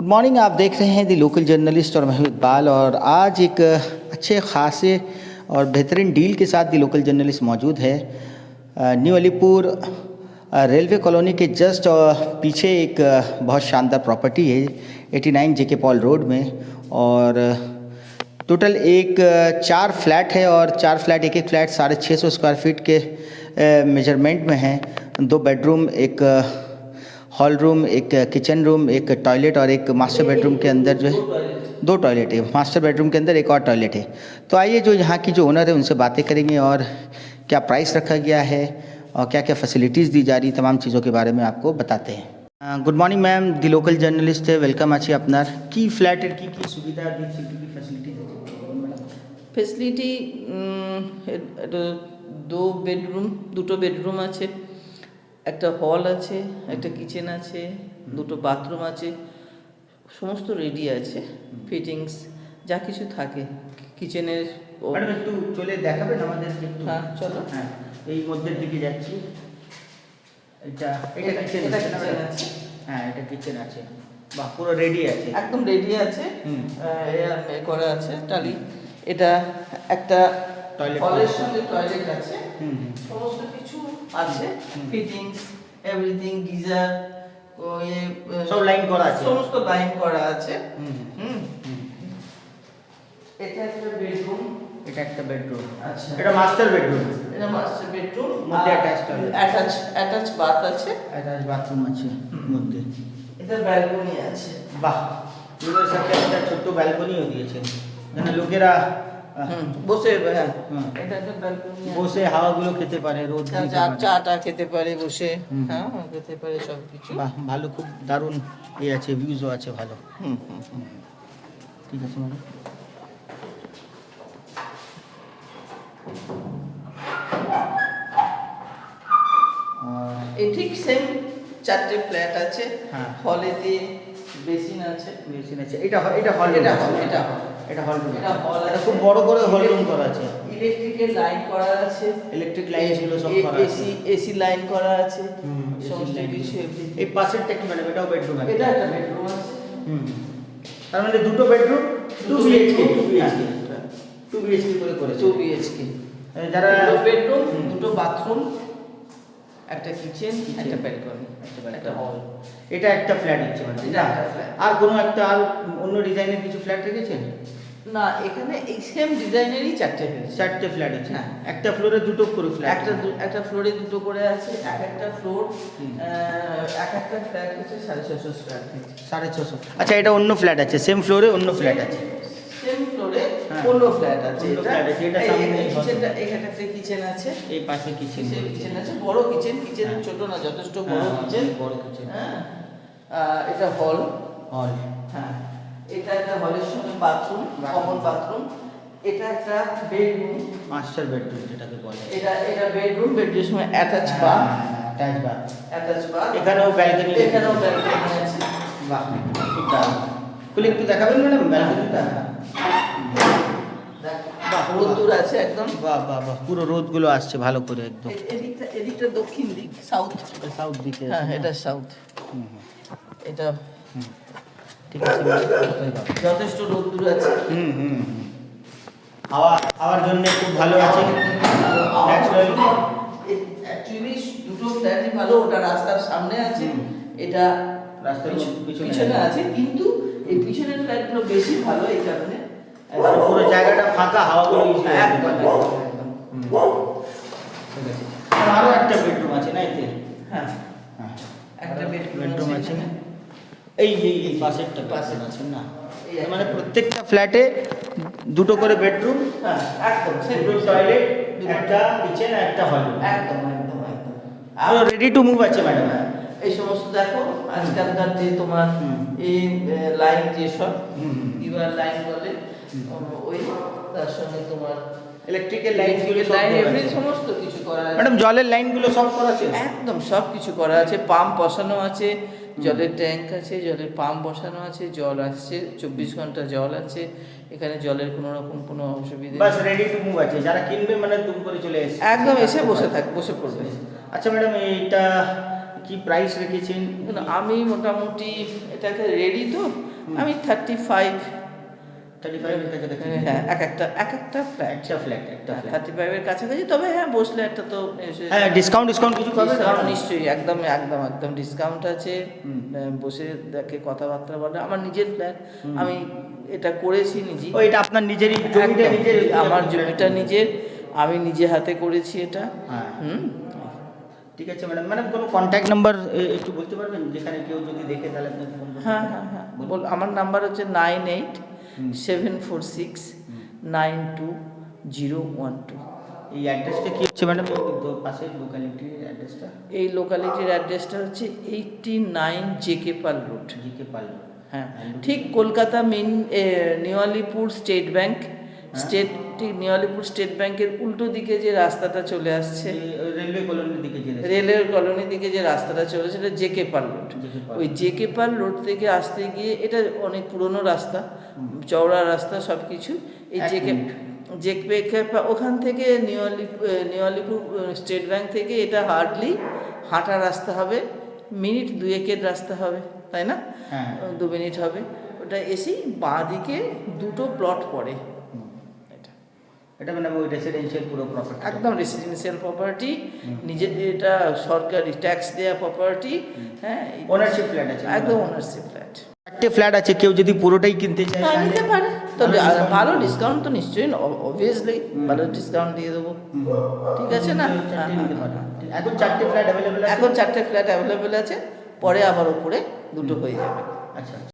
Good morning. आप देख रहे हैं दी लोकल जर्नलिस्ट और मैं हूं इकबाल, और आज एक अच्छे खासे और बेहतरीन डील के साथ दी लोकल जर्नलिस्ट मौजूद है। न्यू अलीपुर रेलवे कॉलोनी के जस्ट पीछे एक बहुत शानदार प्रॉपर्टी है 89 जेके पॉल रोड में, और टोटल एक 4 फ्लैट है और 4 फ्लैट एक फ्लैट 650 स्क्वायर फीट के मेजरमेंट में है। 2 बेडरूम, एक हॉल रूम, एक किचन रूम, एक टॉयलेट और एक मास्टर बेडरूम के अंदर जो है 2 टॉयलेट है। मास्टर बेडरूम के अंदर एक और टॉयलेट है। तो आइए जो यहाँ की जो ओनर है उनसे बातें करेंगे और क्या प्राइस रखा गया है और क्या क्या फैसिलिटीज़ दी जा रही, तमाम चीज़ों के बारे में आपको बताते हैं। गुड मॉर्निंग मैम, दी लोकल जर्नलिस्ट है, वेलकम আছে আপনার। কি ফ্ল্যাটের কি সুবিধা দিচ্ছে, কি ফ্যাসিলিটি দিচ্ছে? ফেসিলিটি এটা 2 বেডরুম, 2টো বেডরুম আছে, একটা হল আছে, একটা কিচেন আছে, 2টো বাথরুম আছে, সমস্ত রেডি আছে, ফিটিংস যা কিছু থাকে কিচেনের। ম্যাডাম একটু চলে দেখাবেন আমাদেরকে একটু? হ্যাঁ চলো। হ্যাঁ, এই মধ্যের দিকে যাচ্ছি। এটা কিচেন আছে। হ্যাঁ, এটা কিচেন আছে। বাহ, পুরো রেডি আছে, একদম রেডি আছে। করা আছে টালি। এটা একটা টয়লেট, হলের সঙ্গে টয়লেট আছে, সমস্ত কিছু আছে, ফিটিংস এভরিথিং, গিজার সব লাইন করা আছে, সমস্ত লাইন করা আছে। এটা একটা বেডরুম। এটা একটা বেডরুম। আচ্ছা, এটা মাস্টার বেডরুম। এটা মাস্টার বেডরুম, মধ্যে অ্যাটাচ টয়লেট, অ্যাটাচ বাথ আছে, অ্যাটাচ বাথরুম আছে মধ্যে। এটা ব্যালকনি আছে। বাহ, রুমের সাথে একটা ছোট্ট ব্যালকনিও দিয়েছেন যেন লোকেরা বসে, হ্যাঁ এটা একটা ব্যালকনি, বসে হাওয়াগুলো খেতে পারে, রোদ চাটা খেতে পারে বসে, হ্যাঁ খেতে পারে সব কিছু। বাহ, ভালো, খুব দারুণ আছে, ভিউজও আছে ভালো। ঠিক আছে ম্যাডাম। এই ঠিক সেম 4টে ফ্ল্যাট আছে। হ্যাঁ, হলেতে বেসিন আছে। এটা হল, এটা হল, এটা হল রুম। এটা হল, এটা খুব বড় করে হল রুম করা আছে। ইলেকট্রিকের লাইন করা আছে, ইলেকট্রিক লাইন ছিল সব করা আছে, এসি লাইন করা আছে, সমস্ত কিছু। এই পাশেরটা কি ম্যাডাম? এটাও বেডরুম আছে? এটা একটা বেডরুম আছে। তার মানে 2টো বেডরুম, 2 বিএইচকে, 2 বিএইচকে করে করেছে। 2 বিএইচকে, যারা 2 বেডরুম, 2টো বাথরুম, একটা কিচেন, একটা ব্যালকনি, একটা হল। এটা একটা ফ্ল্যাট হচ্ছে মানে? এটা একটা ফ্ল্যাট। আর কোনো একটা আর অন্য ডিজাইনের কিছু ফ্ল্যাট রেখেছেন? না, এখানে এই সেম ডিজাইনেরই 4টে হয়েছে। 4টে ফ্ল্যাট আছে। হ্যাঁ, একটা ফ্লোরে 2টো করে ফ্ল্যাট। একটা ফ্লোরে 2টো করে আছে। একটা ফ্লোর, একটা ফ্ল্যাট হচ্ছে 650 স্কয়ার ফিট। 650। আচ্ছা, এটা অন্য ফ্ল্যাট আছে, সেম ফ্লোরে অন্য ফ্ল্যাট আছে? সেম ফ্লোরে হ্যাঁ, অন্য ফ্ল্যাট আছে। অন্য ফ্ল্যাট আছে। এটা সামনে কিচেনটা, এখানে একটা কিচেন আছে, এই পাশে কিচেন আছে, বড় কিচেন। কিচেন ছোট না, যথেষ্ট বড় কিচেন, বড় কিচেন। হ্যাঁ, এটা হল। হল, হ্যাঁ, এটা একটা হলের সঙ্গে বাথরুম, কমন বাথরুম। এটা একটা বেডরুম, মাস্টার বেডরুম যেটাকে বলে। এটা বেডরুম, বেডরুমের সঙ্গে অ্যাটাচ বাথ, অ্যাটাচ বাথ। এখানেও ব্যালকনি, এখানেও ব্যালকনি আছে। বাহ, খুব দারুণ। খুলে একটু দেখাবেন ম্যাডাম ব্যালকনিটা? বাহ, রোদ্দুর আছে একদম। বাহ বাহ বাহ, পুরো রোদগুলো আসছে ভালো করে একদম। এদিকটা দক্ষিণ দিক, সাউথ। সাউথ দিকে? হ্যাঁ, এটা সাউথ। এটা ঠিক আছে, যথেষ্ট রোদ্দুর আছে। হাওয়ার জন্য খুব ভালো আছে। অ্যাকচুয়ালি 2টো ফ্ল্যাটই ভালো। ওটা রাস্তার সামনে আছে, এটা রাস্তার পিছনে আছে, কিন্তু এই পিছনের ফ্ল্যাটগুলো বেশি ভালো এই কারণে পুরো জায়গাটা ফাঁকা, হাওয়াগুলো একদম। ঠিক আছে। আরও একটা বেডরুম আছে না এতে? হ্যাঁ, একটা বেডরুম আছে। এই পাশেরটা পাশে আছে না? মানে প্রত্যেকটা ফ্ল্যাটে 2টো করে বেডরুম, হ্যাঁ একদম, 2টো টয়লেট, একটা কিচেন, একটা হল। একদম একদম একদম। আর রেডি টু মুভ আছে ম্যাডাম? এই সমস্ত দেখো আজকালকার যে তোমার এই লাইন, যেসব লাইন বলে, ওই তার সঙ্গে তোমার ইলেকট্রিক্যাল লাইনগুলো, সমস্ত কিছু করা আছে। ম্যাডাম জলের লাইনগুলো সব করা আছে? একদম সব কিছু করা আছে। পাম্প বসানো আছে, জলের ট্যাঙ্ক আছে, জলের পাম্প বসানো আছে, জল আসছে, 24 ঘন্টা জল আছে। এখানে জলের কোনো রকম কোনো অসুবিধা বাস রেডি টু মুভ আছে, যারা কিনবে মানে দুম করে চলে এসে একদম এসে বসে পড়বে। আচ্ছা ম্যাডাম, এটা কি প্রাইস রেখেছেন? কিন্তু আমি মোটামুটি এটাকে রেডি তো আমি 35 35 এর কাছাকাছি? হ্যাঁ এক একটা ফ্ল্যাট একটা ফ্ল্যাট, একটা ফ্ল্যাট। 35 এর কাছাকাছি, তবে হ্যাঁ বসলে একটা তো হ্যাঁ, ডিসকাউন্ট কিছু পাবে? ডিসকাউন্ট নিশ্চয়ই, একদম ডিসকাউন্ট আছে। বসে দেখে কথাবার্তা বলে, আমার নিজের ফ্ল্যাট, আমি এটা করেছি নিজে। ও, এটা আপনার নিজেরই জমিটা? একদম, নিজের? আমার জমিটা নিজের, আমি নিজে হাতে করেছি এটা। হ্যাঁ। হুম। ঠিক আছে ম্যাডাম, কোনো কন্ট্যাক্ট নাম্বার একটু বলতে পারবেন, যেখানে কেউ যদি দেখে তাহলে আপনাকে ফোন করতে হ্যাঁ পারে? হ্যাঁ হ্যাঁ বল, আমার নাম্বার হচ্ছে 9874692012। এই অ্যাড্রেসটা কি হচ্ছে ম্যাডাম, পাশে লোকালিটির অ্যাড্রেসটা? এই লোকালিটির অ্যাড্রেসটা হচ্ছে 89 J K Pal road. G K Pal. হ্যাঁ, ঠিক Kolkata main New Alipur State Bank, ঠিক নিউ আলিপুর স্টেট ব্যাংকের উল্টো দিকে যে রাস্তাটা চলে আসছে, রেলওয়ে কলোনির দিকে যে রেলের কলোনির দিকে যে রাস্তাটা চলে, সেটা জেকে পাল রোড। জেকে পাল। ওই জেকে পাল রোড থেকে আসতে গিয়ে, এটা অনেক পুরনো রাস্তা, চওড়া রাস্তা সব কিছু। এই ওখান থেকে নিউ আলিপুর স্টেট ব্যাংক থেকে এটা হার্ডলি হাঁটা রাস্তা হবে, মিনিট 2-1 রাস্তা হবে, তাই না? হ্যাঁ। 2 মিনিট হবে। ওটা এসেই বাঁ দিকে দুটো প্লট পড়ে। এটা মানে ওই রেসিডেন্সিয়াল পুরো প্রপার্টি? একদম রেসিডেন্সিয়াল প্রপার্টি, নিজের, এটা সরকারি ট্যাক্স দেওয়া প্রপার্টি। হ্যাঁ, ওনারশিপ ফ্ল্যাট আছে? একদম ওনারশিপ ফ্ল্যাট। 4টে ফ্ল্যাট আছে, কেউ যদি পুরোটাই কিনতে চায় হ্যাঁ, তাহলে? নিতে পারে তো, ভালো ডিসকাউন্ট তো নিশ্চয়ই, অবভিয়াসলি ভালো ডিসকাউন্ট দিয়ে দেবো। ঠিক আছে না? চারটে নিতে পারে। এখন 4টে ফ্ল্যাট অ্যাভেলেবেল আছে? এখন 4টে ফ্ল্যাট অ্যাভেলেবেল আছে, পরে আবার উপরে দুটো হয়ে যাবে। আচ্ছা।